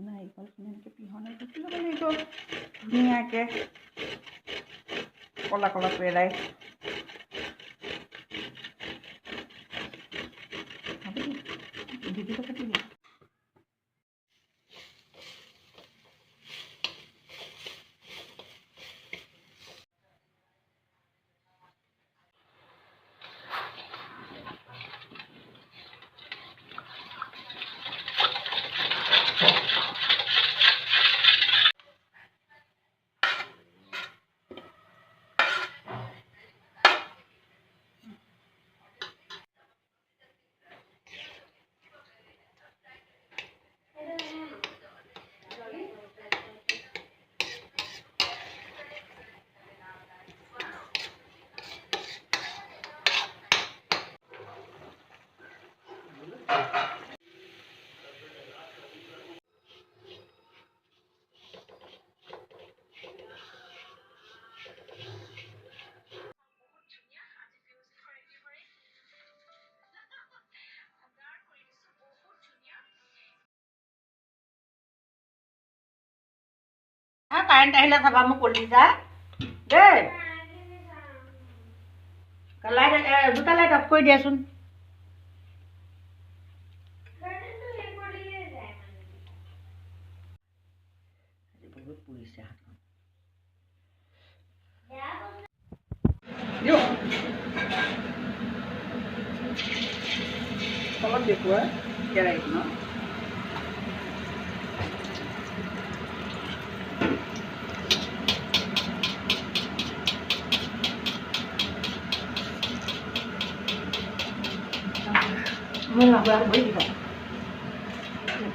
নাৰিকলখিনি এনেকৈ পিহনাত দি ল'ব লাগিব ধুনীয়াকৈ ক'লা ক'লা পেৰাই ভিডিঅ'টো কাটি দিম। কাৰেণ্ট আহিলে চাবা মোক কলিজা দেই। লাইট দুটা লাইট অফ কৰি দিয়াচোন। বহুত পুৰিছে হাতখন। তলত দেখুওৱা কেৰাহীত ন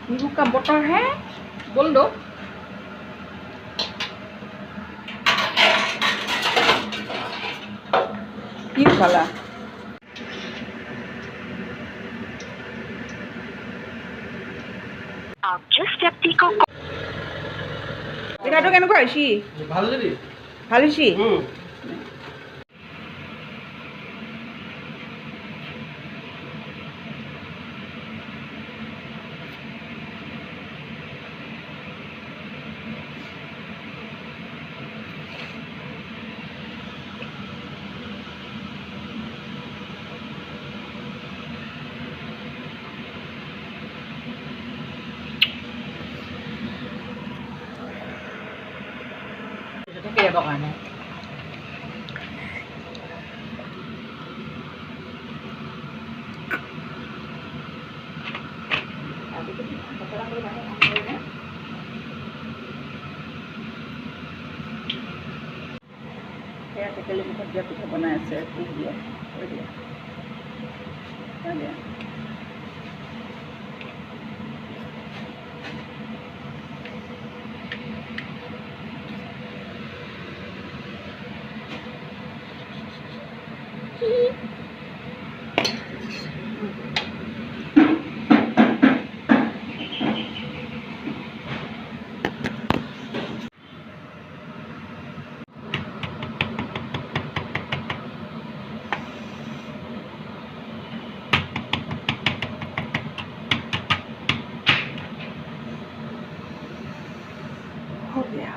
नींबू का बटर है बोल दो। क्यों खाला आप जिस व्यक्ति को पिठाটো কেনেকুৱা হৈছি? ভাল হৈছি। ভাল হৈছি। Kaya ba kana? Kaya tekeli ko dia pita banay sa dia. Dia. Dia. हो गया।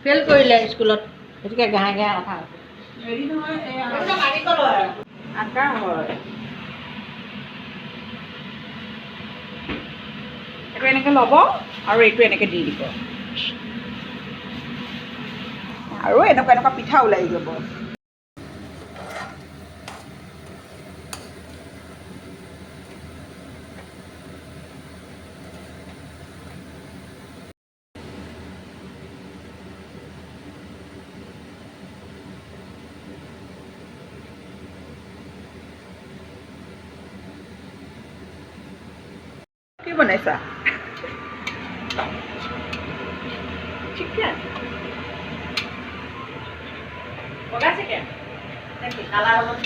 ফেল কৰিলে স্কুলত গতিকে গাহে গাহে কথা আছে হেৰি নহয় আকাৰ হয় এইটো এনেকৈ ল'ব আৰু এইটো এনেকৈ দি দিব আৰু এনেকুৱা এনেকুৱা পিঠা ওলাই যাব। কি বনাইছা? চিকেন বগা চিকেন কালাৰ হ'ব